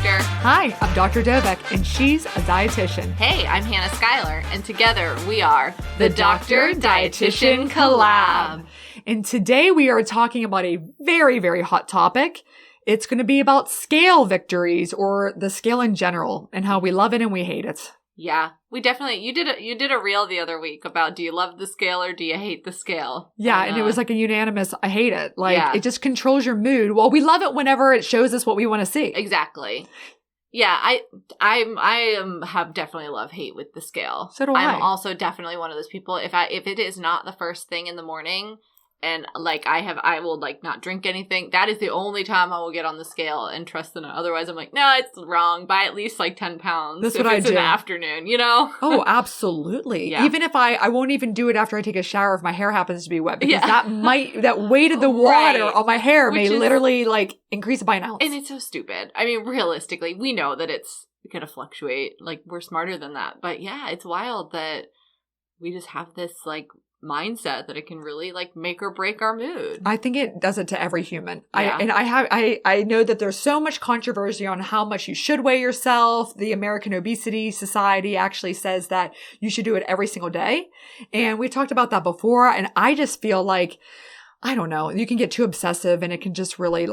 doctor. Hi, I'm Dr. Dovec, and she's a dietitian. Hey, I'm Hannah Schuyler, and together we are the DoctorXDietitian Collab. And today we are talking about a very, very hot topic. It's going to be about scale victories, or the scale in general, and how we love it and we hate it. Yeah, we definitely, you did a reel the other week about do you love the scale or do you hate the scale? Yeah, and it was like a unanimous, I hate it. It just controls your mood. Well, we love it whenever it shows us what we want to see. Exactly. Yeah, I have definitely love-hate with the scale. So do I. I'm also definitely one of those people, if it is not the first thing in the morning, and I will not drink anything, that is the only time I will get on the scale and trust in it. Otherwise, I'm like, no, it's wrong. By at least 10 pounds. That's what I do. In the afternoon, you know? Oh, absolutely. Yeah. Even if I won't even do it after I take a shower if my hair happens to be wet, because that weight of the water on my hair may literally increase it by an ounce. And it's so stupid. I mean, realistically, we know that it's going to fluctuate. We're smarter than that. But yeah, it's wild that we just have this mindset that it can really make or break our mood. I think it does it to every human. Yeah. I know that there's so much controversy on how much you should weigh yourself. The American Obesity Society actually says that you should do it every single day. And we talked about that before. And I just feel I don't know, you can get too obsessive and it can just really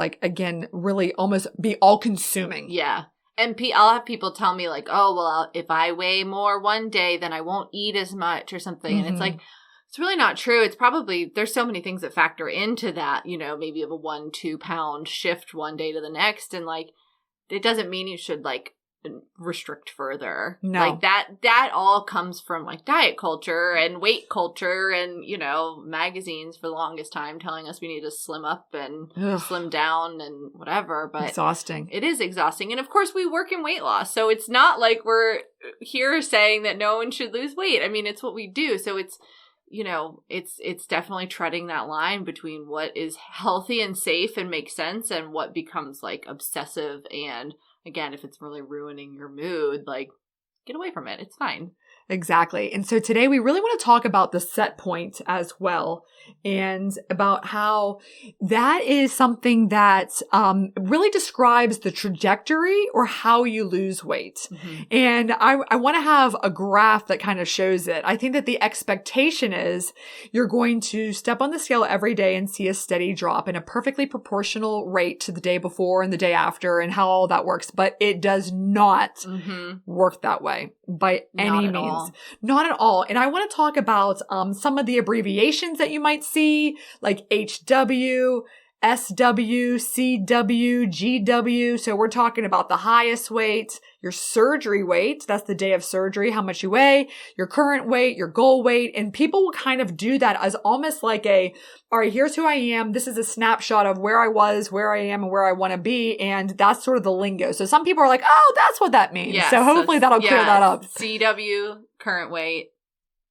really almost be all consuming. Yeah. And I'll have people tell me oh, well, if I weigh more one day, then I won't eat as much or something. Mm-hmm. And it's it's really not true. It's probably, there's so many things that factor into that, maybe of a 1-2 pound shift one day to the next. And it doesn't mean you should restrict further. No. That all comes from diet culture and weight culture and, magazines for the longest time telling us we need to slim up and slim down and whatever. But exhausting. It is exhausting. And of course we work in weight loss. So it's not we're here saying that no one should lose weight. I mean, it's what we do. So it's, it's definitely treading that line between what is healthy and safe and makes sense and what becomes obsessive. And again, if it's really ruining your mood, get away from it. It's fine. Exactly. And so today we really want to talk about the set point as well, and about how that is something that really describes the trajectory or how you lose weight. Mm-hmm. And I want to have a graph that kind of shows it. I think that the expectation is you're going to step on the scale every day and see a steady drop in a perfectly proportional rate to the day before and the day after and how all that works. But it does not work that way by any means. Not at all. And I want to talk about some of the abbreviations that you might see, like HW, SW, CW, GW. So we're talking about the highest weight, your surgery weight. That's the day of surgery, how much you weigh, your current weight, your goal weight. And people will kind of do that as almost all right, here's who I am. This is a snapshot of where I was, where I am, and where I want to be. And that's sort of the lingo. So some people are oh, that's what that means. Yes, so hopefully that'll clear that up. CW, current weight.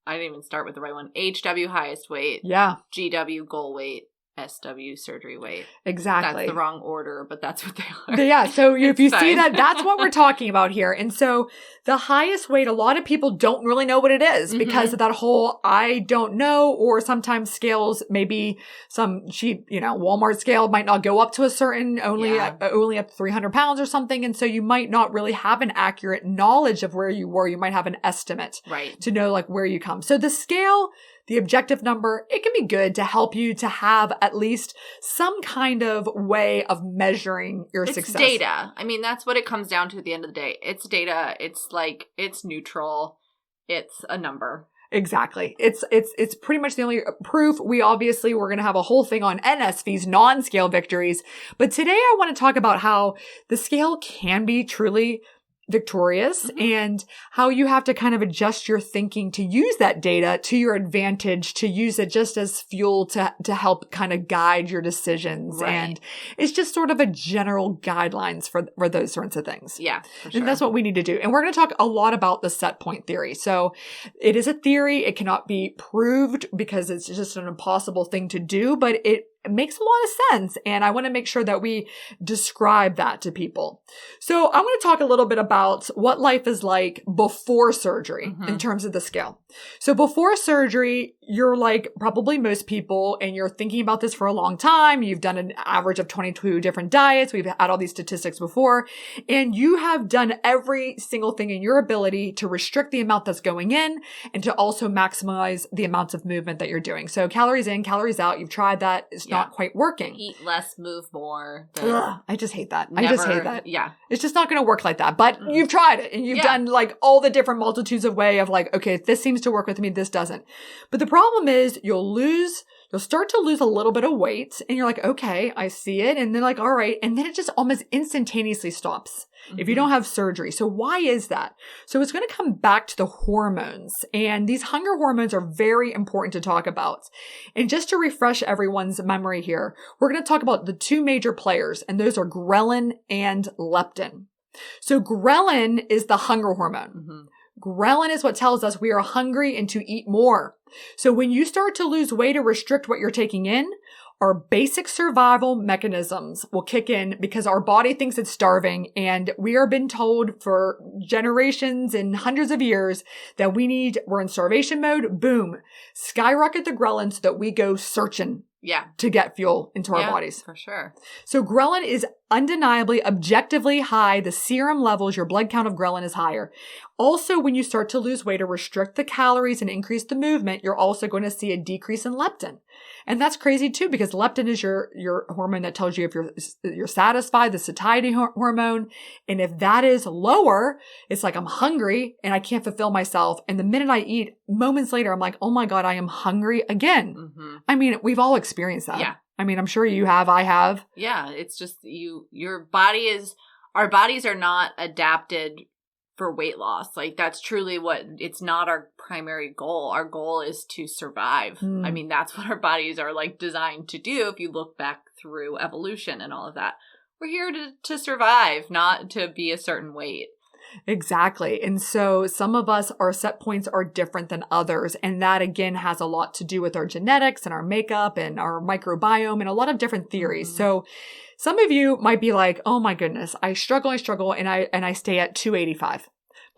I didn't even start with the right one. HW, highest weight. Yeah. GW, goal weight. SW, surgery weight. Exactly. That's the wrong order, but that's what they are. Yeah. So if you see that, that's what we're talking about here. And so the highest weight, a lot of people don't really know what it is because of that whole, I don't know, or sometimes scales, maybe some cheap, Walmart scale might not go up to a certain, only up to 300 pounds or something. And so you might not really have an accurate knowledge of where you were. You might have an estimate to know where you come. So the scale, the objective number, it can be good to help you to have at least some kind of way of measuring your success. It's data. I mean, that's what it comes down to at the end of the day. It's data. It's it's neutral. It's a number. Exactly. It's pretty much the only proof. We're going to have a whole thing on NSV's non-scale victories. But today I want to talk about how the scale can be truly victorious and how you have to kind of adjust your thinking to use that data to your advantage, to use it just as fuel to help kind of guide your decisions. Right. And it's just sort of a general guidelines for those sorts of things. Yeah, for sure. And that's what we need to do. And we're going to talk a lot about the set point theory. So it is a theory. It cannot be proved because it's just an impossible thing to do, but it makes a lot of sense. And I want to make sure that we describe that to people. So I want to talk a little bit about what life is like before surgery in terms of the scale. So before surgery, you're like probably most people and you're thinking about this for a long time. You've done an average of 22 different diets. We've had all these statistics before, and you have done every single thing in your ability to restrict the amount that's going in and to also maximize the amounts of movement that you're doing. So calories in, calories out. You've tried that. It's not quite working. Eat less, move more. I just hate that. I just hate that. Yeah. It's just not going to work like that. But you've tried it and you've done like all the different multitudes of way of like, okay, this seems to work with me. This doesn't. But the problem is you'll start to lose a little bit of weight and you're like, okay, I see it. And then like, all right. And then it just almost instantaneously stops if you don't have surgery. So why is that? So it's going to come back to the hormones, and these hunger hormones are very important to talk about. And just to refresh everyone's memory here, we're going to talk about the two major players, and those are ghrelin and leptin. So ghrelin is the hunger hormone. Ghrelin is what tells us we are hungry and to eat more. So when you start to lose weight or restrict what you're taking in, our basic survival mechanisms will kick in because our body thinks it's starving, and we are been told for generations and hundreds of years that we're in starvation mode. Boom. Skyrocket the ghrelin so that we go searching to get fuel into our bodies. For sure. So ghrelin is undeniably, objectively high. The serum levels, your blood count of ghrelin is higher. Also, when you start to lose weight or restrict the calories and increase the movement, you're also going to see a decrease in leptin. And that's crazy too, because leptin is your hormone that tells you if you're satisfied, the satiety hormone. And if that is lower, it's like I'm hungry and I can't fulfill myself. And the minute I eat, moments later, I'm like, oh my God, I am hungry again. I mean, we've all experienced that. Yeah. I mean, I'm sure you have, I have. Yeah. It's just our bodies are not adapted for weight loss. Like that's truly it's not our primary goal. Our goal is to survive. I mean, that's what our bodies are like designed to do. If you look back through evolution and all of that, we're here to survive, not to be a certain weight. Exactly. And so some of us, our set points are different than others. And that again has a lot to do with our genetics and our makeup and our microbiome and a lot of different theories. So some of you might be like, oh my goodness, I struggle and I stay at 285.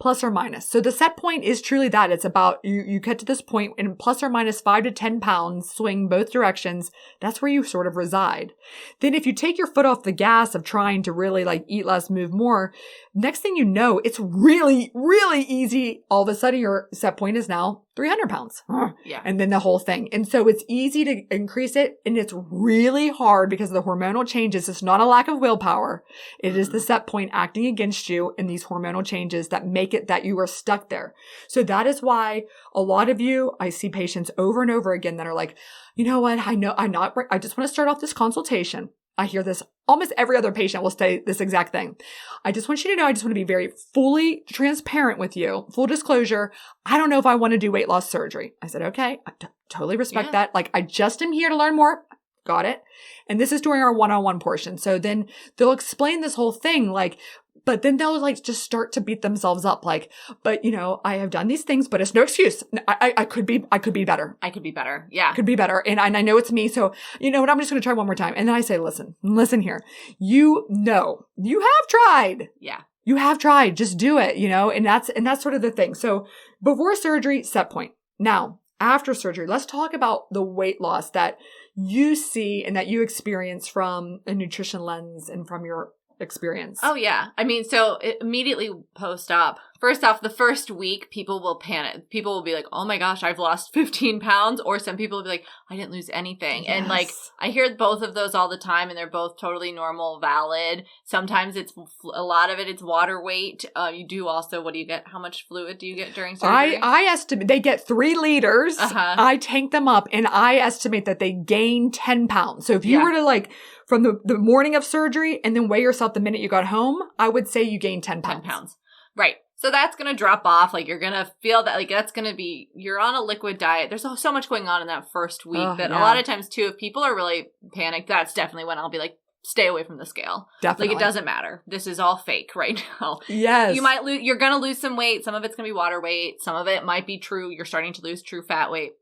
Plus or minus. So the set point is truly that. It's about you get to this point and plus or minus 5 to 10 pounds swing both directions. That's where you sort of reside. Then if you take your foot off the gas of trying to really like eat less, move more, next thing you know, it's really, really easy. All of a sudden your set point is now 300 pounds. Yeah. And then the whole thing. And so it's easy to increase it. And it's really hard because of the hormonal changes. It's not a lack of willpower. It is the set point acting against you and these hormonal changes that make it that you are stuck there. So that is why a lot of you, I see patients over and over again that are like, you know what? I just want to start off this consultation. I hear this almost every other patient will say this exact thing. I just want you to know, I just want to be very fully transparent with you. Full disclosure. I don't know if I want to do weight loss surgery. I said, okay, I totally respect that. Like I just am here to learn more. Got it. And this is during our one-on-one portion. So then they'll explain this whole thing like, but then they'll like just start to beat themselves up. Like, but you know, I have done these things, but it's no excuse. I could be better. I could be better. Yeah. Could be better. And I know it's me. So you know what? I'm just going to try one more time. And then I say, listen here. You know, you have tried. Yeah. You have tried. Just do it, you know, and that's sort of the thing. So before surgery, set point. Now, after surgery, let's talk about the weight loss that you see and that you experience from a nutrition lens and from your experience. Oh, yeah. I mean, so immediately post-op, first off, the first week, people will panic. People will be like, oh my gosh, I've lost 15 pounds. Or some people will be like, I didn't lose anything. Yes. And like, I hear both of those all the time and they're both totally normal, valid. Sometimes a lot of it, it's water weight. You do also, what do you get? How much fluid do you get during surgery? I estimate they get 3 liters. I tank them up and I estimate that they gain 10 pounds. So if you were to like, from the morning of surgery and then weigh yourself the minute you got home, I would say you gained 10 pounds. 10 pounds. Right. So that's going to drop off. Like you're going to feel that like that's going to be, you're on a liquid diet. There's so much going on in that first week that a lot of times too, if people are really panicked, that's definitely when I'll be like, stay away from the scale. Definitely. Like it doesn't matter. This is all fake right now. Yes. You're going to lose some weight. Some of it's going to be water weight. Some of it might be true. You're starting to lose true fat weight.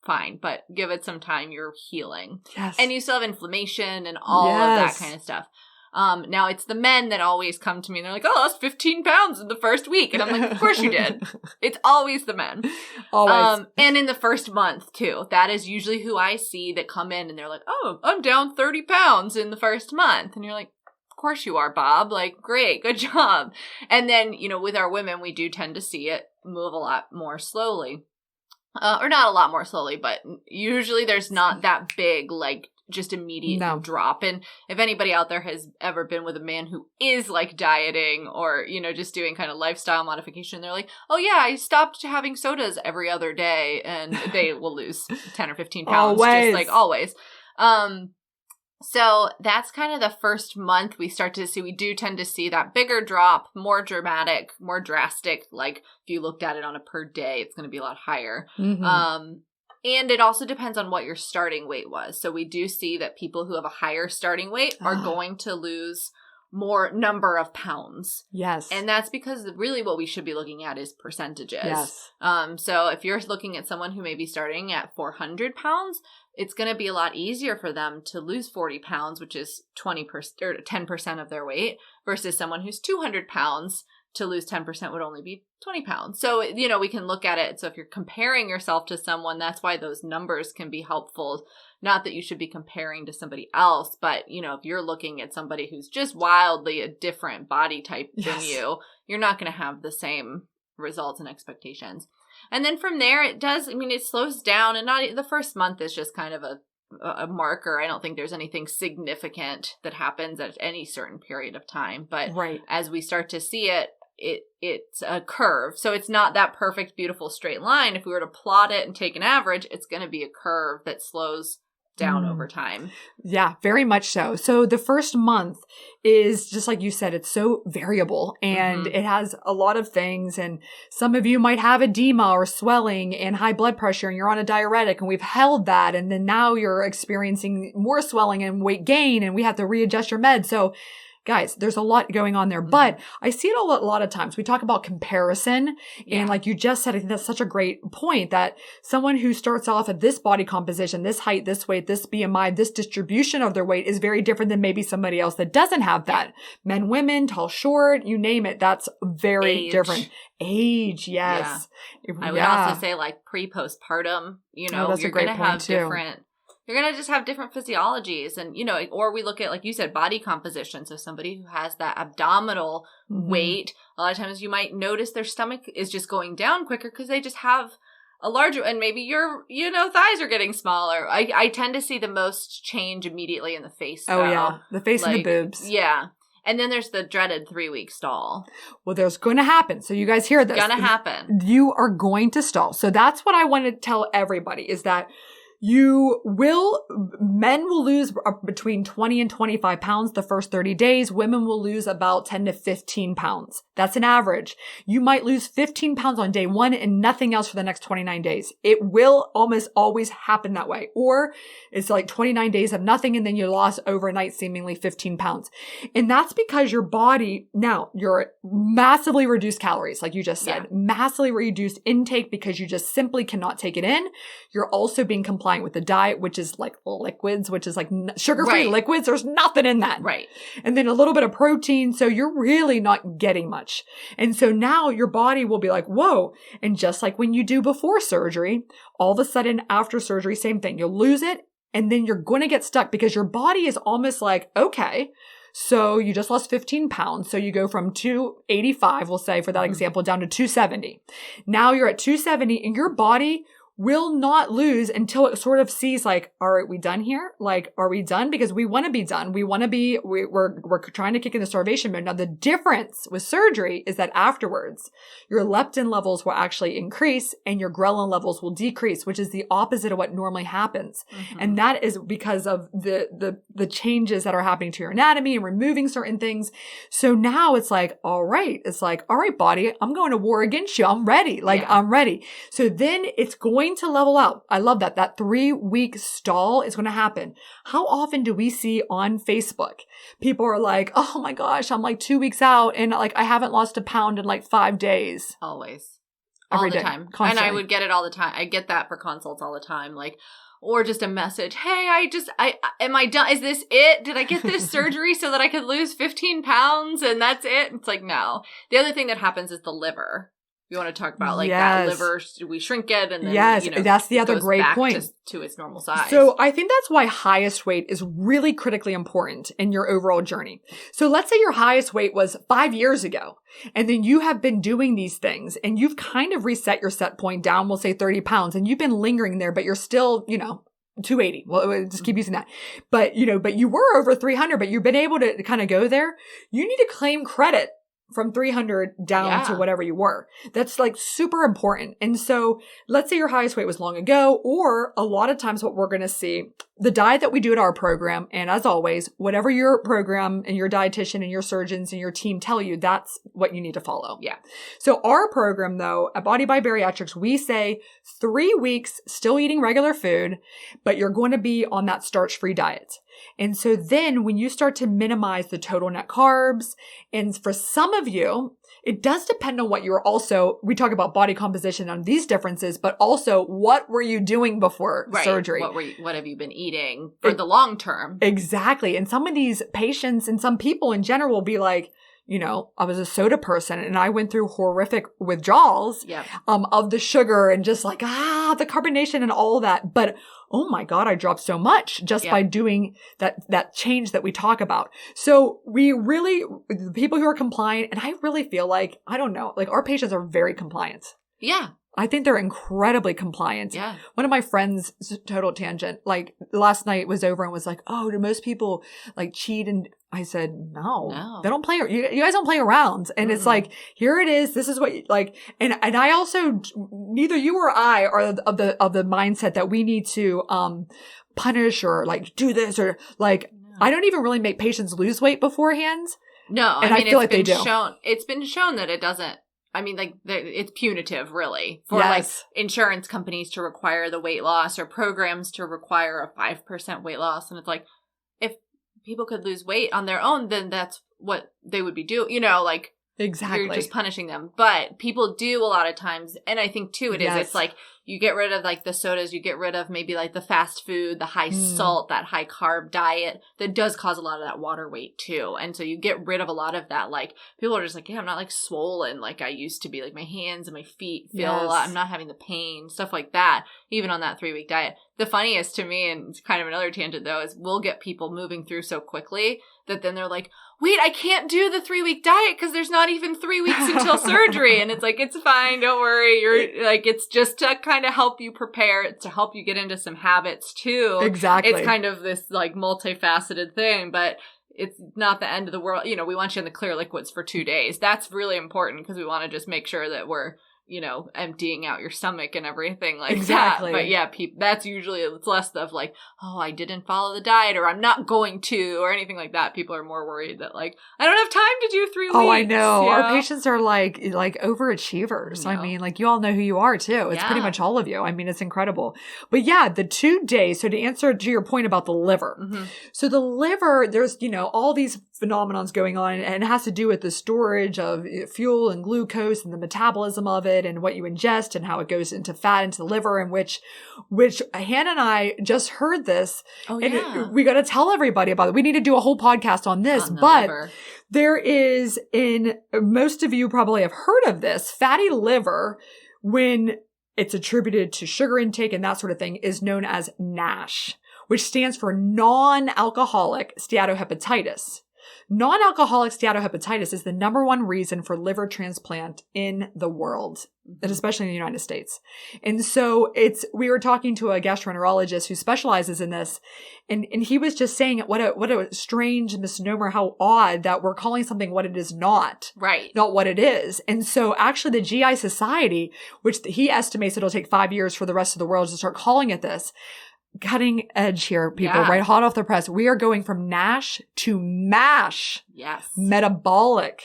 Fine, but give it some time. You're healing. Yes. And you still have inflammation and all of that kind of stuff. Now it's the men that always come to me and they're like, oh, I lost 15 pounds in the first week. And I'm like, of course you did. It's always the men. Always. And in the first month too. That is usually who I see that come in and they're like, oh, I'm down 30 pounds in the first month. And you're like, of course you are, Bob. Like, great, good job. And then, with our women, we do tend to see it move a lot more slowly. Or not a lot more slowly, but usually there's not that big, like, just immediate drop. And if anybody out there has ever been with a man who is like dieting or, just doing kind of lifestyle modification, they're like, oh yeah, I stopped having sodas every other day, and they will lose 10 or 15 pounds. Always. Just like always. So that's kind of the first month we do tend to see that bigger drop, more dramatic, more drastic. Like if you looked at it on a per day, it's going to be a lot higher. Mm-hmm. And it also depends on what your starting weight was. So we do see that people who have a higher starting weight are going to lose more number of pounds. Yes. And that's because really what we should be looking at is percentages. Yes. So if you're looking at someone who may be starting at 400 pounds, it's going to be a lot easier for them to lose 40 pounds, which is 20% or 10% of their weight, versus someone who's 200 pounds. To lose 10% would only be 20 pounds. So, we can look at it. So if you're comparing yourself to someone, that's why those numbers can be helpful. Not that you should be comparing to somebody else, but, if you're looking at somebody who's just wildly a different body type than you're not going to have the same results and expectations. And then from there, it slows down. And not the first month is just kind of a marker. I don't think there's anything significant that happens at any certain period of time. But as we start to see it, it's a curve. So it's not that perfect, beautiful straight line. If we were to plot it and take an average, it's going to be a curve that slows down over time. Yeah, very much so. So the first month is just like you said, it's so variable and it has a lot of things. And some of you might have edema or swelling and high blood pressure and you're on a diuretic and we've held that. And then now you're experiencing more swelling and weight gain and we have to readjust your meds. So guys, there's a lot going on there, but I see it a lot of times. We talk about comparison and like you just said, I think that's such a great point that someone who starts off at this body composition, this height, this weight, this BMI, this distribution of their weight is very different than maybe somebody else that doesn't have that. Men, women, tall, short, you name it. That's very different. Age, yes. Yeah. I would also say like pre-postpartum, you're going to have different... You're going to just have different physiologies and, or we look at, like you said, body composition. So somebody who has that abdominal weight, a lot of times you might notice their stomach is just going down quicker because they just have a larger, and maybe your, thighs are getting smaller. I tend to see the most change immediately in the face. Though. Oh, yeah. The face and the boobs. Yeah. And then there's the dreaded 3-week stall. Well, there's going to happen. So you guys hear this. It's going to happen. You are going to stall. So that's what I want to tell everybody is that men will lose between 20 and 25 pounds the first 30 days. Women will lose about 10 to 15 pounds. That's an average. You might lose 15 pounds on day 1 and nothing else for the next 29 days. It will almost always happen that way. Or it's like 29 days of nothing and then you lost overnight seemingly 15 pounds. And that's because your body, now you're massively reduced calories, like you just said, massively reduced intake because you just simply cannot take it in. You're also being compliant with the diet, which is like liquids, which is like sugar-free liquids. There's nothing in that. Right. And then a little bit of protein. So you're really not getting much. And so now your body will be like, whoa. And just like when you do before surgery, all of a sudden after surgery, same thing. You'll lose it. And then you're going to get stuck because your body is almost like, okay, so you just lost 15 pounds. So you go from 285, we'll say for that example, down to 270. Now you're at 270 and your body will not lose until it sort of sees like, all right, we done here? Like, are we done? Because we want to be done. We want to be, we're trying to kick into starvation mode. Now, the difference with surgery is that afterwards, your leptin levels will actually increase and your ghrelin levels will decrease, which is the opposite of what normally happens. And that is because of the changes that are happening to your anatomy and removing certain things. So now it's like, all right, body, I'm going to war against you. I'm ready. I'm ready. So then it's going to level out. I love that. That 3-week stall is going to happen. How often do we see on Facebook? People are like, oh my gosh, I'm like 2 weeks out and like I haven't lost a pound in like 5 days. Always. All the time. Constantly. And I would get it all the time. I get that for consults all the time. Like, or just a message. Hey, am I done? Is this it? Did I get this surgery so that I could lose 15 pounds and that's it? It's like, no. The other thing that happens is the liver. You want to talk about like that liver, we shrink it and then, that's the other great point. To its normal size. So I think that's why highest weight is really critically important in your overall journey. So let's say your highest weight was 5 years ago, and then you have been doing these things and you've kind of reset your set point down, we'll say 30 pounds, and you've been lingering there, but you're still, 280. Well, we'll just keep using that. But you were over 300, but you've been able to kind of go there. You need to claim credit from 300 down to whatever you were. That's like super important. And so let's say your highest weight was long ago, or a lot of times what we're going to see, the diet that we do at our program, and as always, whatever your program and your dietitian and your surgeons and your team tell you, that's what you need to follow. Yeah. So our program though, at Body by Bariatrics, we say 3 weeks still eating regular food, but you're going to be on that starch-free diet. And so then when you start to minimize the total net carbs, and for some of you, it does depend on what you're also, we talk about body composition on these differences, but also what were you doing before surgery? What have you been eating for the long term? Exactly. And some of these patients and some people in general will be like, I was a soda person and I went through horrific withdrawals of the sugar and just like, the carbonation and all that. But oh my God, I dropped so much just by doing that change that we talk about. So we really, the people who are compliant, and I really feel like, I don't know, like our patients are very compliant. Yeah. I think they're incredibly compliant. Yeah. One of my friends, total tangent, like last night was over and was like, oh, do most people like cheat? And I said, no. They don't play. You guys don't play around. And it's like, here it is. This is what you like. And I also, neither you or I are of the mindset that we need to, punish or like do this or like, I don't even really make patients lose weight beforehand. No. And I feel like they do. It's been shown that it doesn't. I mean, like, it's punitive, really, for, like, insurance companies to require the weight loss or programs to require a 5% weight loss. And it's like, if people could lose weight on their own, then that's what they would be doing. Like, exactly. You're just punishing them. But people do a lot of times. And I think, too, it's like, you get rid of, like, the sodas. You get rid of maybe, like, the fast food, the high salt, that high carb diet that does cause a lot of that water weight, too. And so you get rid of a lot of that. Like, people are just like, I'm not, like, swollen like I used to be. Like, my hands and my feet feel a lot. I'm not having the pain, stuff like that, even on that 3-week diet. The funniest to me, and it's kind of another tangent, though, is we'll get people moving through so quickly that then they're like, wait, I can't do the 3-week diet because there's not even 3 weeks until surgery. And it's like, it's fine. Don't worry. You're like, it's just to kind of help you prepare, to help you get into some habits too. Exactly. It's kind of this like multifaceted thing, but it's not the end of the world. We want you in the clear liquids for 2 days. That's really important because we want to just make sure that we're, emptying out your stomach and everything like that. But yeah, that's usually, it's less of like, oh, I didn't follow the diet or I'm not going to or anything like that. People are more worried that like, I don't have time to do 3 weeks. Oh, I know. Our patients are like overachievers. I mean, like you all know who you are too. It's pretty much all of you. I mean, it's incredible. But yeah, the 2 days. So to answer to your point about the liver. Mm-hmm. So the liver, there's, all these phenomenons going on and it has to do with the storage of fuel and glucose and the metabolism of it and what you ingest and how it goes into fat into the liver, and which Hannah and I just heard this. Oh, and we got to tell everybody about it. We need to do a whole podcast on this, but liver. There is, in most of you probably have heard of this, fatty liver, when it's attributed to sugar intake and that sort of thing, is known as NASH, which stands for non-alcoholic steatohepatitis. Non-alcoholic steatohepatitis is the number one reason for liver transplant in the world, and especially in the United States. And so we were talking to a gastroenterologist who specializes in this, and he was just saying what a strange misnomer, how odd that we're calling something what it is not. Right. Not what it is. And so actually the GI Society, which he estimates it'll take 5 years for the rest of the world to start calling it this, cutting edge here, people, right? Hot off the press. We are going from NASH to MASH. Yes. Metabolically.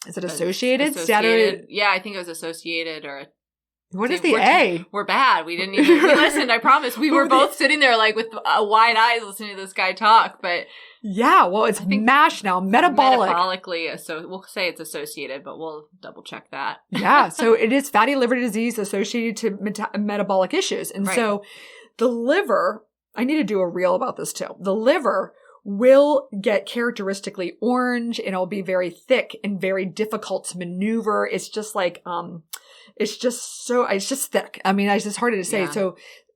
Is it associated? Yeah, I think it was associated or What is the A? We're bad. We didn't even listen. I promise. We were both sitting there like with wide eyes listening to this guy talk. But yeah, well, it's MASH now, metabolic. Metabolically, so we'll say it's associated, but we'll double check that. Yeah, so it is fatty liver disease associated to metabolic issues. And so the liver, I need to do a reel about this too. The liver will get characteristically orange and it'll be very thick and very difficult to maneuver. It's just like, it's just thick. I mean, it's just harder to say. Yeah.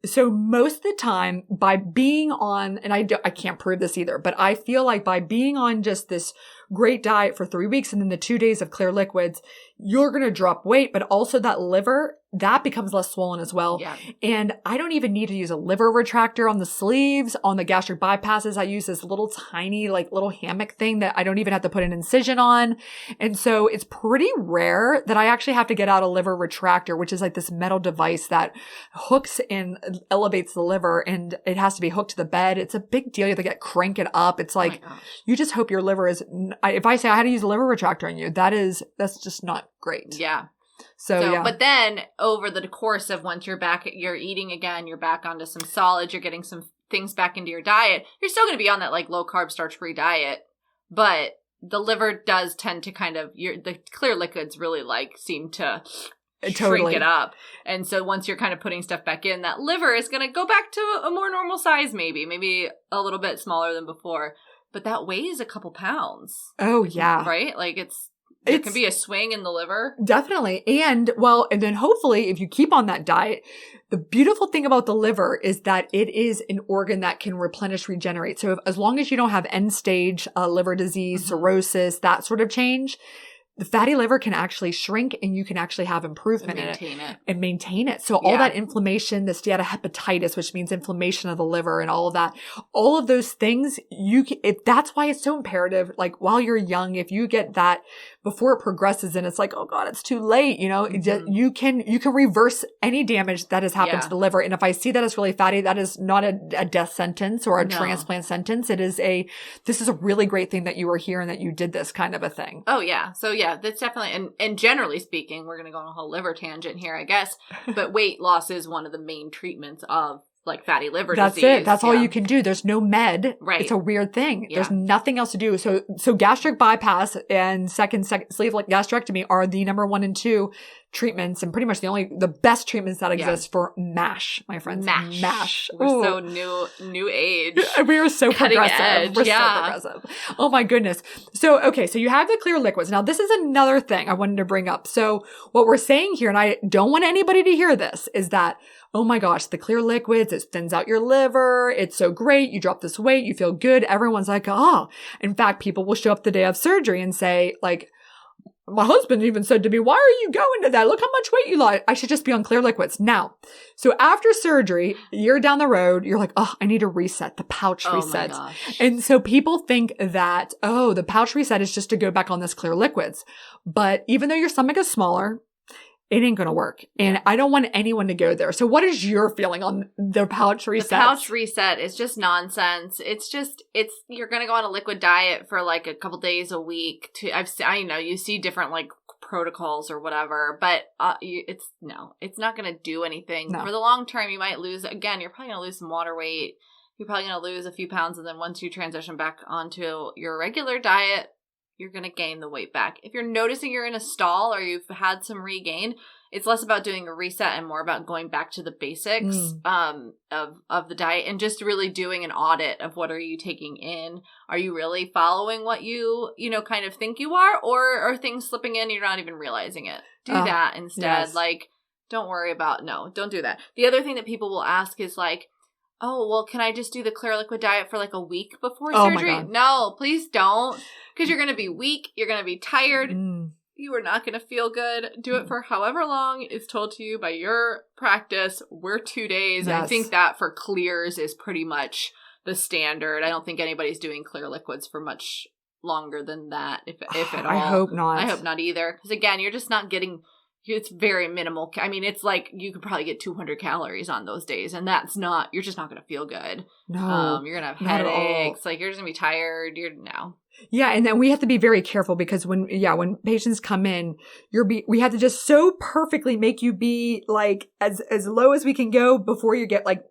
So most of the time by being on, and I can't prove this either, but I feel like by being on just this great diet for 3 weeks and then the 2 days of clear liquids, you're going to drop weight, but also that liver, that becomes less swollen as well. Yeah. And I don't even need to use a liver retractor on the sleeves. On the gastric bypasses, I use this little tiny, like little hammock thing that I don't even have to put an incision on. And so it's pretty rare that I actually have to get out a liver retractor, which is like this metal device that hooks and elevates the liver, and it has to be hooked to the bed. It's a big deal. You have to crank it up. It's like, you just hope your liver is, if I say I had to use a liver retractor on you, that's just not great. Yeah. So yeah. But then over the course of once you're back, you're eating again, you're back onto some solids, you're getting some things back into your diet. You're still going to be on that like low carb, starch free diet, but the liver does tend to kind of, the clear liquids really like seem to shrink it up. And so once you're kind of putting stuff back in, that liver is going to go back to a more normal size, maybe a little bit smaller than before, but that weighs a couple pounds. Oh yeah. Right? Like it can be a swing in the liver. Definitely. And then hopefully if you keep on that diet, the beautiful thing about the liver is that it is an organ that can replenish, regenerate. So as long as you don't have end stage liver disease, cirrhosis, that sort of change, the fatty liver can actually shrink and you can actually have improvement in it. And maintain it. So all that inflammation, the steatohepatitis, which means inflammation of the liver and all of those things, that's why it's so imperative. Like while you're young, if you get that before it progresses and it's like, oh God, it's too late, you can reverse any damage that has happened to the liver. And if I see that it's really fatty, that is not a death sentence or a transplant sentence. This is a really great thing that you were here and that you did this kind of a thing. Oh yeah. So yeah, that's definitely, and generally speaking, we're going to go on a whole liver tangent here, I guess, but weight loss is one of the main treatments of like fatty liver disease. That's it. That's all you can do. There's no med. Right. It's a weird thing. Yeah. There's nothing else to do. So gastric bypass and second sleeve like gastrectomy are the number 1 and 2 treatments and pretty much the best treatments that exist for MASH, my friends. MASH. We're so new age. We are so progressive. Edge. We're so progressive. Oh my goodness. So, okay. So you have the clear liquids. Now this is another thing I wanted to bring up. So what we're saying here, and I don't want anybody to hear this, is that, oh my gosh, the clear liquids, it thins out your liver. It's so great. You drop this weight. You feel good. Everyone's like, oh. In fact, people will show up the day of surgery and say like, my husband even said to me, why are you going to that? Look how much weight you lost. I should just be on clear liquids. Now, so after surgery, a year down the road, you're like, oh, I need to reset, the pouch reset. My gosh. And so people think that, oh, the pouch reset is just to go back on this clear liquids. But even though your stomach is smaller, it ain't going to work. And I don't want anyone to go there. So what is your feeling on the pouch reset? The pouch reset is just nonsense. You're going to go on a liquid diet for like a couple days a week. I know you see different like protocols or whatever, but it's not going to do anything. No. For the long term, you might lose, again, you're probably going to lose some water weight. You're probably going to lose a few pounds. And then once you transition back onto your regular diet, you're going to gain the weight back. If you're noticing you're in a stall or you've had some regain, it's less about doing a reset and more about going back to the basics of the diet and just really doing an audit of what are you taking in. Are you really following what you kind of think you are, or are things slipping in and you're not even realizing it? Do that instead. Yes. Like, don't do that. The other thing that people will ask is like, oh, well, can I just do the clear liquid diet for like a week before surgery? No, please don't. Because you're going to be weak. You're going to be tired. You are not going to feel good. Do it for however long is told to you by your practice. We're 2 days. Yes. I think that for clears is pretty much the standard. I don't think anybody's doing clear liquids for much longer than that, if at all. I hope not. I hope not either. Because again, you're just not getting... It's very minimal. I mean, it's like you could probably get 200 calories on those days, and you're just not going to feel good. No. You're going to have headaches. Like, you're just going to be tired. Yeah. And then we have to be very careful because when patients come in, we have to just so perfectly make you be like as low as we can go before you get like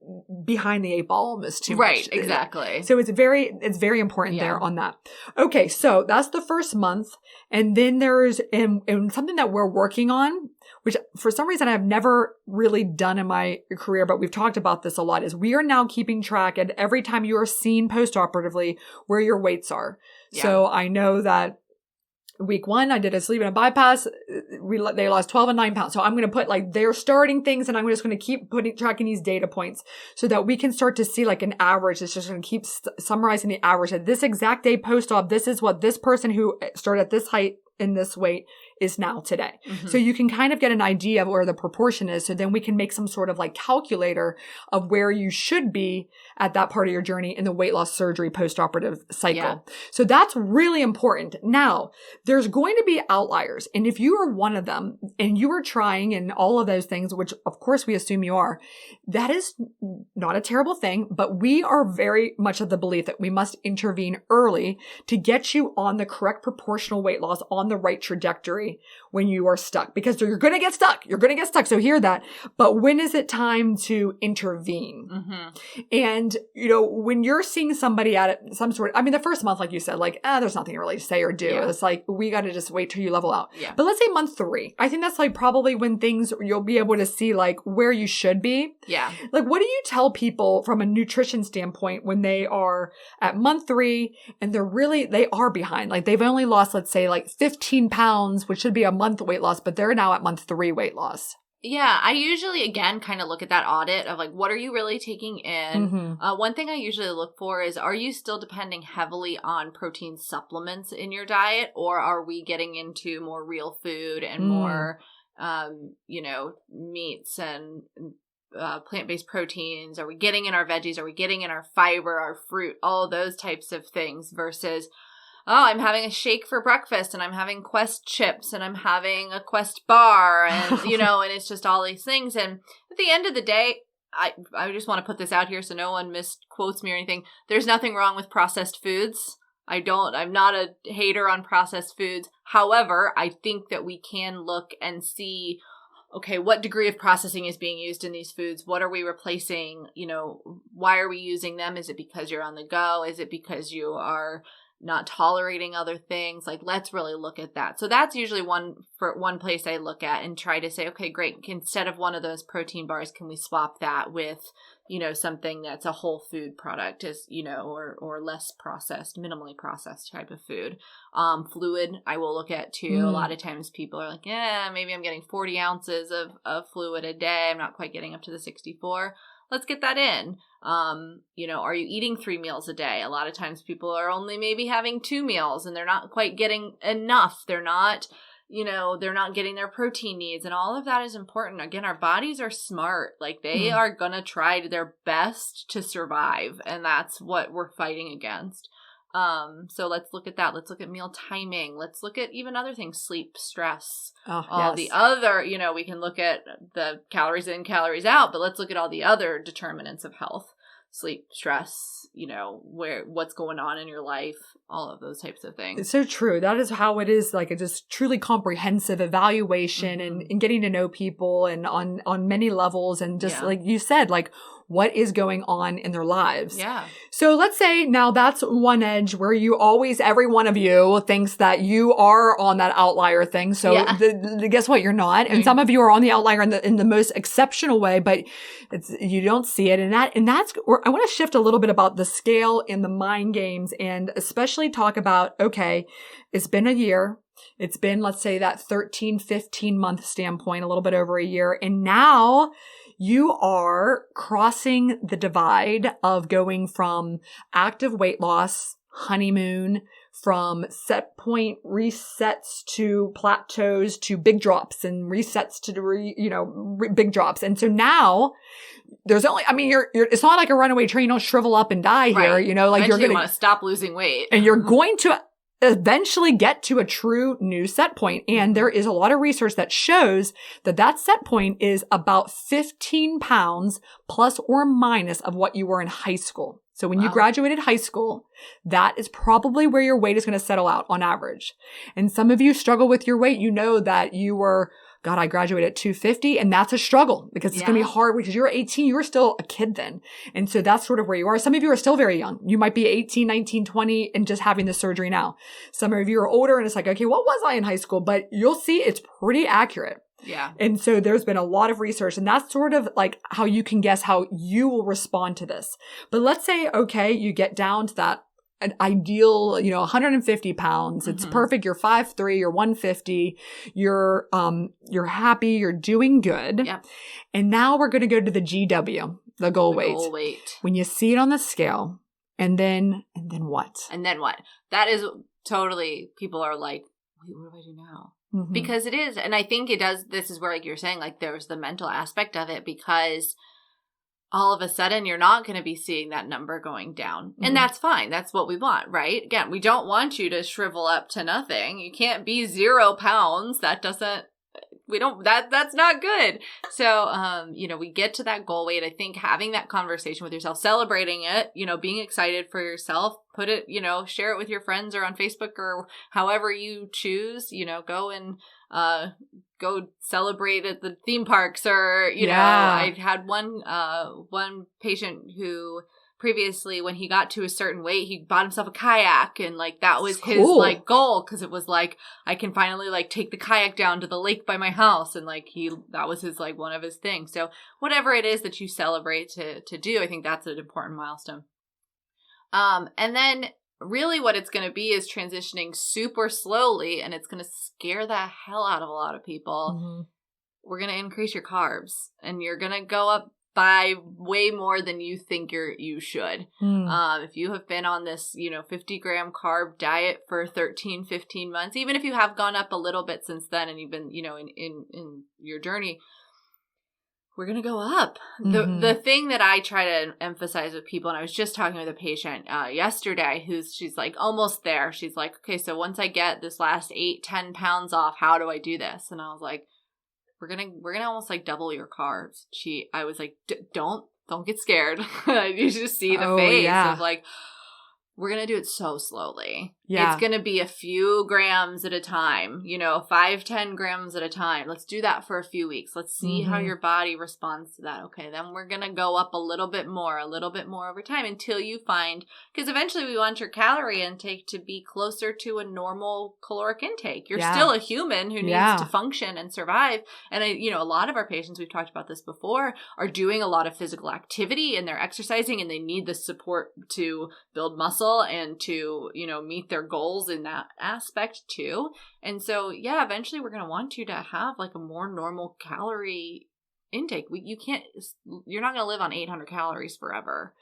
behind the 8 ball almost too much. Right. Exactly. So it's very important there on that. Okay. So that's the first month. And then there's, and something that we're working on, which for some reason I've never really done in my career, but we've talked about this a lot, is we are now keeping track at every time you are seen postoperatively where your weights are. Yeah. So I know that week 1, I did a sleeve and a bypass. They lost 12 and 9 pounds. So I'm going to put like their starting things, and I'm just going to keep tracking these data points so that we can start to see like an average. It's just going to keep summarizing the average at this exact day post-op. This is what this person who started at this height in this weight is now today. Mm-hmm. So you can kind of get an idea of where the proportion is. So then we can make some sort of like calculator of where you should be at that part of your journey in the weight loss surgery postoperative cycle. Yeah. So that's really important. Now, there's going to be outliers. And if you are one of them and you are trying and all of those things, which of course we assume you are, that is not a terrible thing, but we are very much of the belief that we must intervene early to get you on the correct proportional weight loss on the right trajectory when you are stuck, because you're going to get stuck. You're going to get stuck. So hear that. But when is it time to intervene? Mm-hmm. And, when you're seeing somebody at some sort of, the first month, like you said, like, there's nothing really to say or do. Yeah. It's like, we got to just wait till you level out. Yeah. But let's say month 3. I think that's like probably when you'll be able to see like where you should be. Yeah. Like, what do you tell people from a nutrition standpoint when they are at month 3 and they are behind? Like they've only lost, let's say like 15 pounds, which should be a month weight loss, but they're now at month 3 weight loss. Yeah, I usually, again, kind of look at that audit of like, what are you really taking in? Mm-hmm. One thing I usually look for is, are you still depending heavily on protein supplements in your diet, or are we getting into more real food and more, meats and plant-based proteins? Are we getting in our veggies? Are we getting in our fiber, our fruit, all those types of things versus, I'm having a shake for breakfast and I'm having Quest chips and I'm having a Quest bar and, and it's just all these things. And at the end of the day, I just want to put this out here so no one misquotes me or anything. There's nothing wrong with processed foods. I'm not a hater on processed foods. However, I think that we can look and see, okay, what degree of processing is being used in these foods? What are we replacing? Why are we using them? Is it because you're on the go? Is it because you are not tolerating other things? Like, let's really look at that. So that's usually one place I look at and try to say, okay, great. Instead of one of those protein bars, can we swap that with, something that's a whole food product, or less processed, minimally processed type of food. Fluid, I will look at too. A lot of times people are like, maybe I'm getting 40 ounces of fluid a day. I'm not quite getting up to the 64. Let's get that in. Are you eating 3 meals a day? A lot of times people are only maybe having 2 meals and they're not quite getting enough. They're not getting their protein needs, and all of that is important. Again, our bodies are smart. Like they are going to try their best to survive, and that's what we're fighting against. So let's look at that. Let's look at meal timing. Let's look at even other things, sleep, stress, the other, we can look at the calories in, calories out, but let's look at all the other determinants of health, sleep, stress, what's going on in your life, all of those types of things. It's so true. That is how it is, like a just truly comprehensive evaluation and getting to know people and on many levels. And just like you said, like, what is going on in their lives. Yeah. So let's say now that's one edge where every one of you thinks that you are on that outlier thing. So guess what? You're not. And some of you are on the outlier in the most exceptional way, but you don't see it. And that's where I want to shift a little bit about the scale and the mind games, and especially talk about, okay, it's been a year. It's been, let's say, that 13, 15 month standpoint, a little bit over a year. And now you are crossing the divide of going from active weight loss, honeymoon, from set point resets to plateaus to big drops and resets to, big drops. And so now there's only, it's not like a runaway train. You don't shrivel up and die here, right. Like you're going to want to stop losing weight. And you're going to eventually get to a true new set point. And there is a lot of research that shows that set point is about 15 pounds plus or minus of what you were in high school. So when you graduated high school, that is probably where your weight is going to settle out on average. And some of you struggle with your weight. You know that you were, God, I graduated at 250, and that's a struggle because it's going to be hard because you're 18. You were still a kid then. And so that's sort of where you are. Some of you are still very young. You might be 18, 19, 20 and just having the surgery now. Some of you are older and it's like, okay, what was I in high school? But you'll see it's pretty accurate. Yeah. And so there's been a lot of research, and that's sort of like how you can guess how you will respond to this. But let's say, okay, you get down to that an ideal, 150 pounds. It's perfect. You're 5'3", you're 150. You're happy. You're doing good. Yep. And now we're going to go to the GW, the goal weight. Goal weight. When you see it on the scale, and then what? And then what? That is totally, people are like, wait, what do I do now? Mm-hmm. Because it is. And I think it does. This is where, like you're saying, like there's the mental aspect of it, because all of a sudden you're not going to be seeing that number going down. Mm-hmm. And that's fine. That's what we want, right? Again, we don't want you to shrivel up to nothing. You can't be 0 pounds. That's not good. So, we get to that goal weight. I think having that conversation with yourself, celebrating it, being excited for yourself, put it, share it with your friends or on Facebook or however you choose, go and, go celebrate at the theme parks or, I had one patient who previously, when he got to a certain weight, he bought himself a kayak, and like that was his like goal, because it was like, I can finally like take the kayak down to the lake by my house, and like that was his like one of his things. So whatever it is that you celebrate to do, I think that's an important milestone. And then really what it's going to be is transitioning super slowly, and it's going to scare the hell out of a lot of people. Mm-hmm. We're going to increase your carbs, and you're going to go up by way more than you think you should. If you have been on this, 50-gram carb diet for 13, 15 months, even if you have gone up a little bit since then and you've been, in your journey, we're going to go up. Mm-hmm. The thing that I try to emphasize with people, and I was just talking with a patient yesterday she's like almost there. She's like, okay, so once I get this last 8-10 pounds off, how do I do this? And I was like, we're gonna almost like double your carbs. I was like, don't get scared. You just see the face of like, we're going to do it so slowly. Yeah. It's going to be a few grams at a time, 5-10 grams at a time. Let's do that for a few weeks. Let's see how your body responds to that. Okay, then we're going to go up a little bit more over time until you find, because eventually we want your calorie intake to be closer to a normal caloric intake. You're still a human who needs to function and survive. And a lot of our patients, we've talked about this before, are doing a lot of physical activity and they're exercising, and they need the support to build muscle and to, meet their goals in that aspect too. And so, eventually we're going to want you to have like a more normal calorie intake. You're not going to live on 800 calories forever.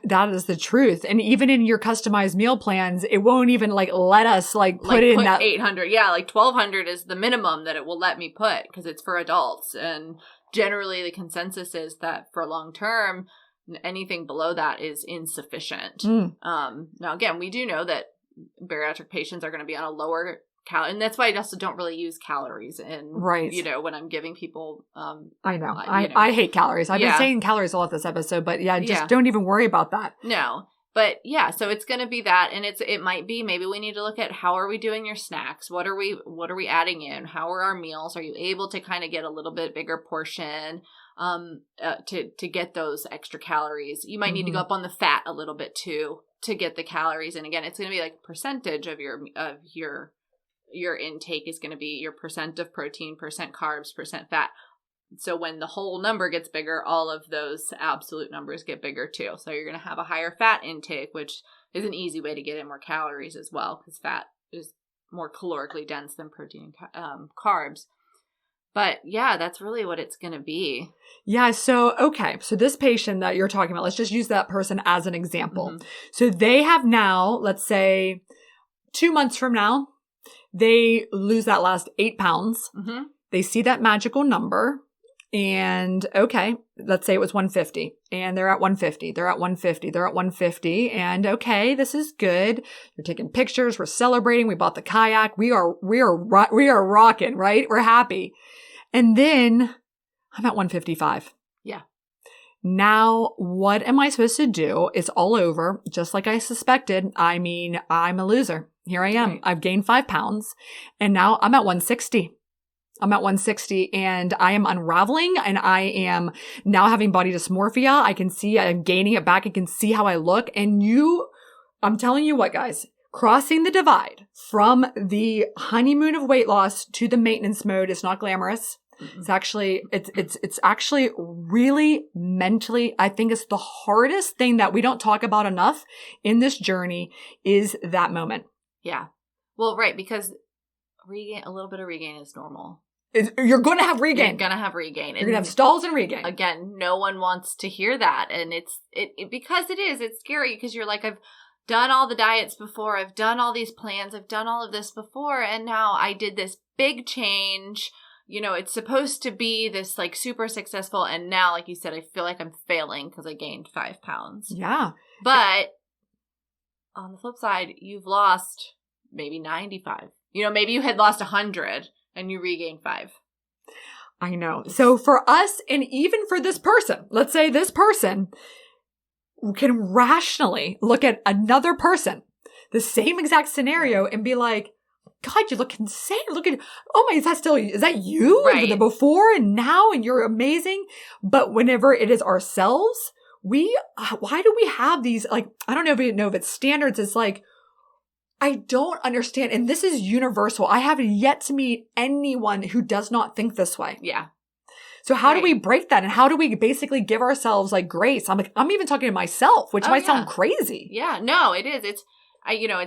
That is the truth. And even in your customized meal plans, it won't even like let us put in that 800. Yeah. Like 1200 is the minimum that it will let me put, because it's for adults. And generally the consensus is that for long term, anything below that is insufficient. Now, again, we do know that bariatric patients are going to be on a lower calorie, and that's why I also don't really use calories in, when I'm giving people. I know. I hate calories. I've been saying calories a lot this episode, but don't even worry about that. No. But so it's going to be that, and it might be, maybe we need to look at how are we doing your snacks? What are we adding in? How are our meals? Are you able to kind of get a little bit bigger portion? To get those extra calories. You might need to go up on the fat a little bit too to get the calories. And again, it's going to be like percentage of your intake is going to be your percent of protein, percent carbs, percent fat. So when the whole number gets bigger, all of those absolute numbers get bigger too. So you're going to have a higher fat intake, which is an easy way to get in more calories as well, because fat is more calorically dense than protein and carbs. But that's really what it's going to be. Yeah. So, okay. So this patient that you're talking about, let's just use that person as an example. Mm-hmm. So they have now, let's say 2 months from now, they lose that last 8 pounds. Mm-hmm. They see that magical number, and okay, let's say it was 150, and they're at 150. They're at 150. They're at 150. And okay, this is good. You're taking pictures. We're celebrating. We bought the kayak. We are rocking, right? We're happy. And then I'm at 155. Yeah. Now, what am I supposed to do? It's all over, just like I suspected. I mean, I'm a loser. Here I am. Right. I've gained 5 pounds and now I'm at 160. I'm at 160 and I am unraveling and I am now having body dysmorphia. I can see I'm gaining it back. I can see how I look. And I'm telling you what, guys, crossing the divide from the honeymoon of weight loss to the maintenance mode is not glamorous. It's actually really mentally, I think it's the hardest thing that we don't talk about enough in this journey is that moment. Yeah. Well, right. Because a little bit of regain is normal. You're going to have regain. You're going to have regain. You're going to have stalls and regain. Again, no one wants to hear that. And it's scary because you're like, I've done all the diets before. I've done all these plans. I've done all of this before. And now I did this big change. You know, it's supposed to be this like super successful. And now, like you said, I feel like I'm failing because I gained 5 pounds. Yeah. But on the flip side, you've lost maybe 95. You know, maybe you had lost 100 and you regained 5. I know. So for us, and even for this person, let's say this person can rationally look at another person, the same exact scenario, and be like, God, you look insane. Look at, oh my, is that you? Right. The before and now, and you're amazing. But whenever it is ourselves, why do we have these, like, I don't know if it's standards. It's like, I don't understand. And this is universal. I have yet to meet anyone who does not think this way. Yeah. So how do we break that? And how do we basically give ourselves like grace? I'm even talking to myself, which might sound crazy. Yeah, no, it is. It's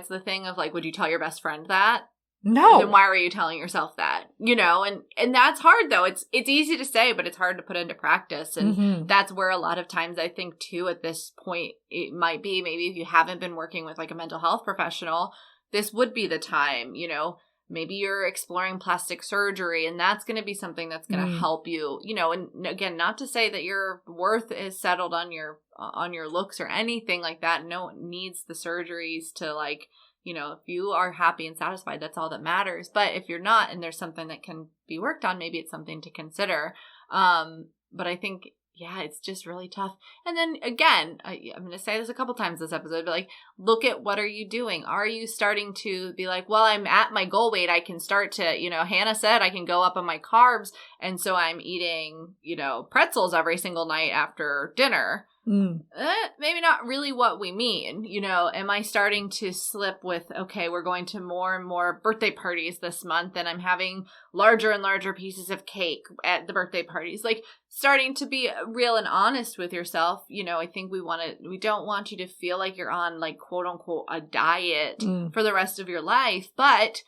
the thing of like, would you tell your best friend that? No. Then why are you telling yourself that? You know, and that's hard though. It's easy to say, but it's hard to put into practice. And that's where a lot of times I think too, at this point, it might be maybe if you haven't been working with like a mental health professional, this would be the time, you know, maybe you're exploring plastic surgery and that's going to be something that's going to help you, you know, and again, not to say that your worth is settled on your looks or anything like that. No one needs the surgeries to like, you know, if you are happy and satisfied, that's all that matters. But if you're not and there's something that can be worked on, maybe it's something to consider. But I think, yeah, it's just really tough. And then again, I'm going to say this a couple times this episode, but like, look at what are you doing? Are you starting to be like, well, I'm at my goal weight. I can start to, you know, Hannah said I can go up on my carbs. And so I'm eating, you know, pretzels every single night after dinner. Maybe not really what we mean. You know, am I starting to slip with, okay, we're going to more and more birthday parties this month and I'm having larger and larger pieces of cake at the birthday parties, like starting to be real and honest with yourself. You know, I think we don't want you to feel like you're on like quote unquote a diet for the rest of your life, but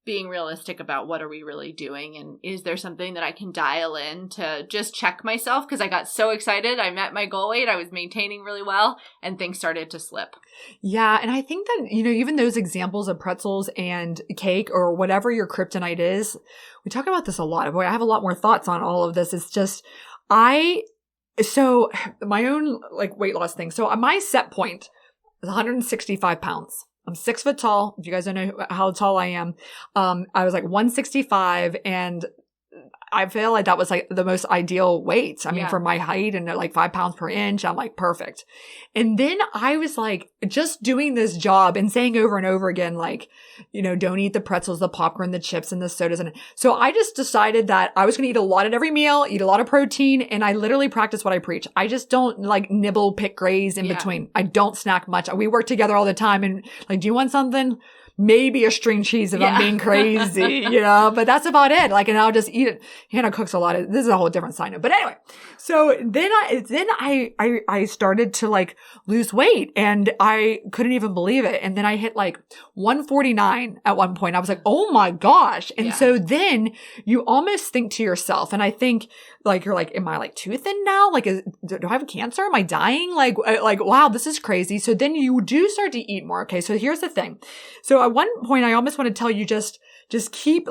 being realistic about what are we really doing and is there something that I can dial in to just check myself because I got so excited. I met my goal weight. I was maintaining really well and things started to slip. Yeah. And I think that, you know, even those examples of pretzels and cake or whatever your kryptonite is, we talk about this a lot. Boy, I have a lot more thoughts on all of this. It's just, so my own like weight loss thing. So my set point is 165 pounds. I'm 6 foot tall. If you guys don't know how tall I am, I was like 165 and I feel like that was like the most ideal weight. I mean, for my height and like 5 pounds per inch, I'm like perfect. And then I was like just doing this job and saying over and over again, like, you know, don't eat the pretzels, the popcorn, the chips and the sodas. And so I just decided that I was going to eat a lot at every meal, eat a lot of protein. And I literally practice what I preach. I just don't like nibble, pick, graze in between. I don't snack much. We work together all the time and like, do you want something? Maybe a string cheese if I'm being crazy, you know, but that's about it. Like, and I'll just eat it. Hannah cooks a lot of, this is a whole different side note. But anyway, so then I started to like lose weight and I couldn't even believe it. And then I hit like 149 at one point. I was like, oh my gosh. And so then you almost think to yourself, and I think like, you're like, am I like too thin now? Like, do I have cancer? Am I dying? Like, wow, this is crazy. So then you do start to eat more. Okay. So here's the thing. So at one point, I almost want to tell you just keep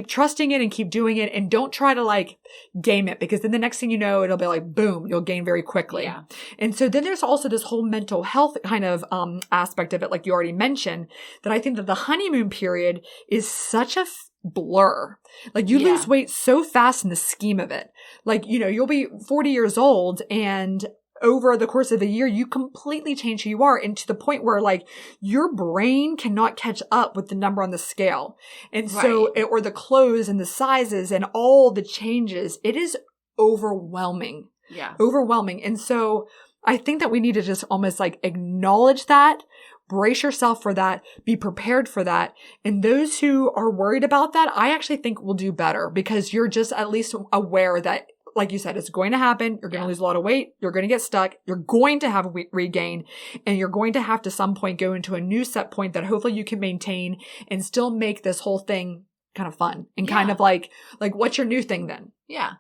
trusting it and keep doing it and don't try to like game it because then the next thing you know, it'll be like, boom, you'll gain very quickly. Yeah. And so then there's also this whole mental health kind of aspect of it, like you already mentioned, that I think that the honeymoon period is such a blur. Like you lose weight so fast in the scheme of it. Like, you know, you'll be 40 years old and over the course of a year, you completely change who you are, and to the point where like your brain cannot catch up with the number on the scale. And so, or the clothes and the sizes and all the changes, it is overwhelming. Yeah. Overwhelming. And so I think that we need to just almost like acknowledge that, brace yourself for that, be prepared for that. And those who are worried about that, I actually think will do better, because you're just at least aware that, like you said, it's going to happen. You're going to lose a lot of weight. You're going to get stuck. You're going to have a regain, and you're going to have to some point go into a new set point that hopefully you can maintain and still make this whole thing kind of fun and kind of like what's your new thing then? Yeah.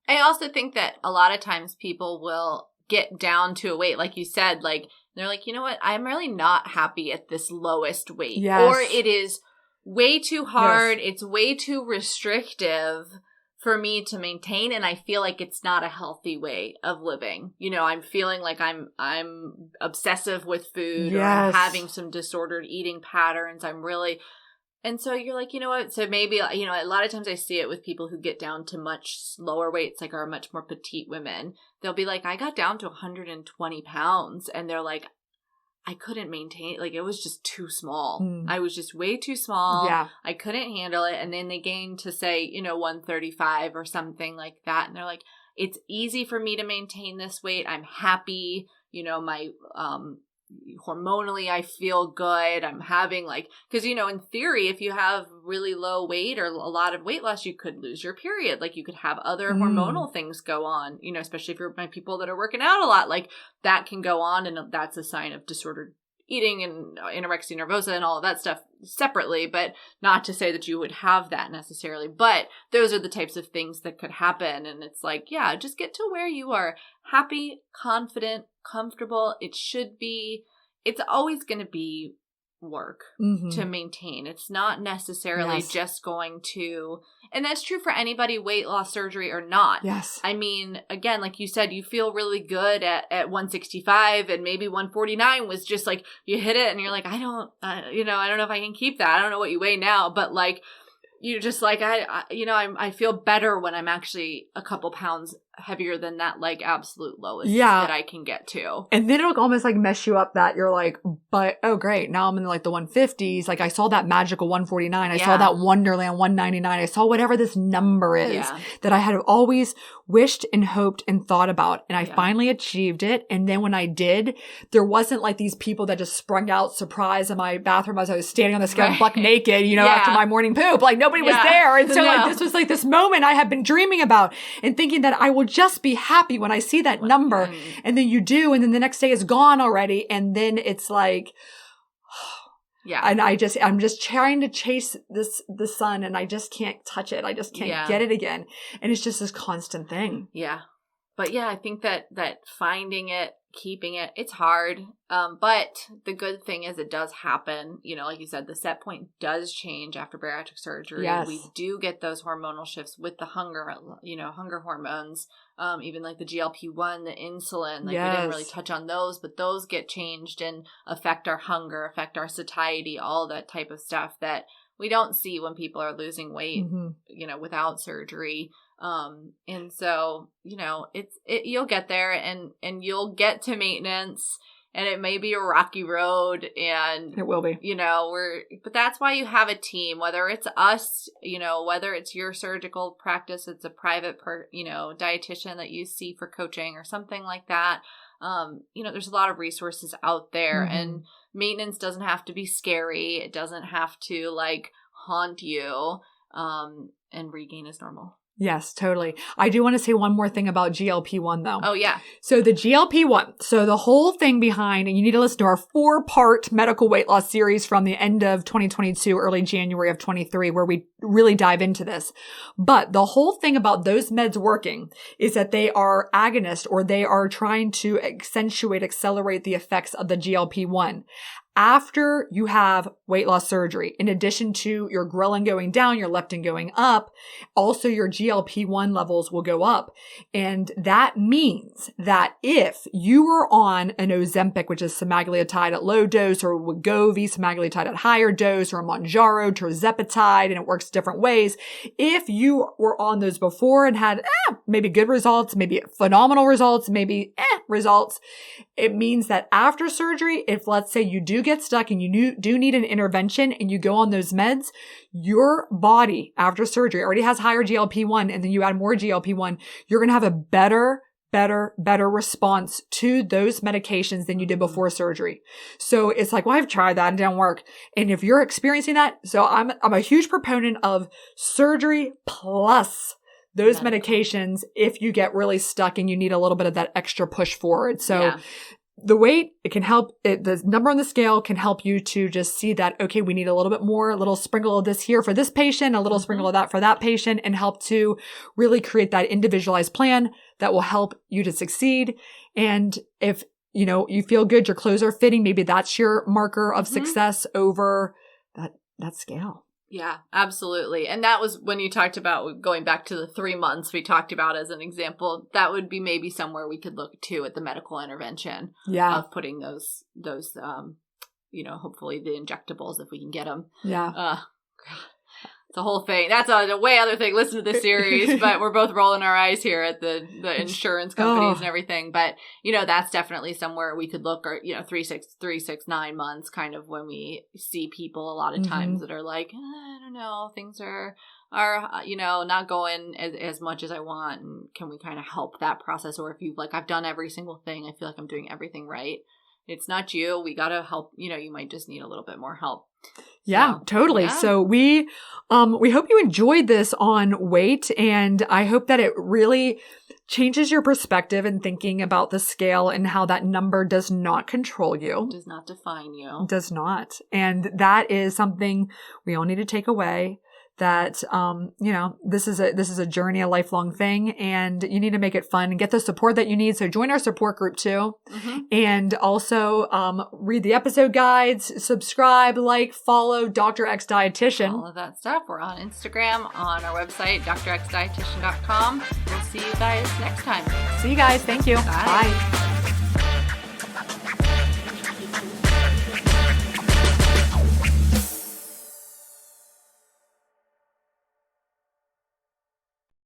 I also think that a lot of times people will get down to a weight, like you said, like they're like, you know what, I'm really not happy at this lowest weight. Yes. Or it is way too hard. Yes. It's way too restrictive for me to maintain, and I feel like it's not a healthy way of living. You know, I'm feeling like I'm obsessive with food, or I'm having some disordered eating patterns. And so you're like, you know what? So maybe, you know, a lot of times I see it with people who get down to much lower weights, like are much more petite women. They'll be like, I got down to 120 pounds, and they're like, I couldn't maintain, like it was just too small. I was just way too small. Yeah. I couldn't handle it. And then they gain to say, you know, 135 or something like that. And they're like, it's easy for me to maintain this weight. I'm happy. You know, my, hormonally, I feel good. I'm having like, because, you know, in theory, if you have really low weight or a lot of weight loss, you could lose your period. Like you could have other hormonal things go on, you know, especially if you're my people that are working out a lot, like that can go on. And that's a sign of disordered eating and anorexia nervosa and all of that stuff separately, but not to say that you would have that necessarily. But those are the types of things that could happen. And it's like, yeah, just get to where you are happy, confident, comfortable. It's always going to be work to maintain. It's not necessarily just going to, and that's true for anybody, weight loss surgery or not. Yes. I mean, again, like you said, you feel really good at 165, and maybe 149 was just like, you hit it and you're like, I don't know if I can keep that. I don't know what you weigh now, but like, you just like, I feel better when I'm actually a couple pounds heavier than that, like absolute lowest that I can get to. And then it'll almost like mess you up that you're like, but oh great, now I'm in like the 150s. Like I saw that magical 149. I saw that Wonderland 199. I saw whatever this number is that I had always wished and hoped and thought about. And I finally achieved it. And then when I did, there wasn't like these people that just sprung out surprise in my bathroom as I was standing on the scale buck naked, you know, after my morning poop. Like nobody was there. And so like this was like this moment I had been dreaming about and thinking that I would just be happy when I see that number. And then you do, and then the next day is gone already. And then it's like, and I'm just trying to chase the sun, and I just can't touch it. I just can't get it again. And it's just this constant thing. Yeah. But yeah, I think that finding it, keeping it, it's hard. But the good thing is it does happen. You know, like you said, the set point does change after bariatric surgery. Yes. We do get those hormonal shifts with the hunger hormones, even like the GLP-1, the insulin, like we didn't really touch on those, but those get changed and affect our hunger, affect our satiety, all that type of stuff that we don't see when people are losing weight, you know, without surgery. And so, you know, you'll get there and you'll get to maintenance, and it may be a rocky road, and it will be, you know, but that's why you have a team, whether it's us, you know, whether it's your surgical practice, it's a private dietitian that you see for coaching or something like that. You know, there's a lot of resources out there, and maintenance doesn't have to be scary. It doesn't have to like haunt you, and regain is normal. Yes, totally. I do want to say one more thing about GLP-1 though. Oh yeah. So the GLP-1, so the whole thing behind, and you need to listen to our 4-part medical weight loss series from the end of 2022, early January of 23, where we really dive into this. But the whole thing about those meds working is that they are agonist, or they are trying to accelerate the effects of the GLP-1. after you have weight loss surgery, in addition to your ghrelin going down, your leptin going up, also your GLP-1 levels will go up. And that means that if you were on an Ozempic, which is semaglutide at low dose, or Wegovy, semaglutide at higher dose, or a Mounjaro, tirzepatide, and it works different ways. If you were on those before and had maybe good results, maybe phenomenal results, maybe results, it means that after surgery, if let's say you do get stuck and you do need an intervention and you go on those meds, your body after surgery already has higher GLP-1, and then you add more GLP-1, you're going to have a better response to those medications than you did before surgery. So it's like, well, I've tried that and it didn't work. And if you're experiencing that, so I'm a huge proponent of surgery plus those medications if you get really stuck and you need a little bit of that extra push forward. So the weight, it can help, the number on the scale can help you to just see that, okay, we need a little bit more, a little sprinkle of this here for this patient, a little sprinkle of that for that patient, and help to really create that individualized plan that will help you to succeed. And if, you feel good, your clothes are fitting, maybe that's your marker of success over that scale. Yeah, absolutely. And that was when you talked about going back to the 3 months we talked about as an example, that would be maybe somewhere we could look to at the medical intervention of putting those, hopefully the injectables if we can get them. Yeah. It's a whole thing. That's a way other thing. Listen to this series, but we're both rolling our eyes here at the insurance companies and everything. But, that's definitely somewhere we could look, or, 3, 6, 9 months kind of when we see people a lot of times that are like, I don't know, things are not going as much as I want. And can we kind of help that process? Or if you've I've done every single thing, I feel like I'm doing everything right. It's not you. We got to help. You might just need a little bit more help. Yeah, totally. Yeah. So we hope you enjoyed this on weight, and I hope that it really changes your perspective in thinking about the scale and how that number does not control you. Does not define you. Does not. And that is something we all need to take away. That, this is a journey, a lifelong thing, and you need to make it fun and get the support that you need. So join our support group too. And also, read the episode guides, subscribe, follow DoctorXDietitian. All of that stuff. We're on Instagram, on our website, DoctorXDietitian.com. We'll see you guys next time. See you guys. Thank you. Bye. Bye.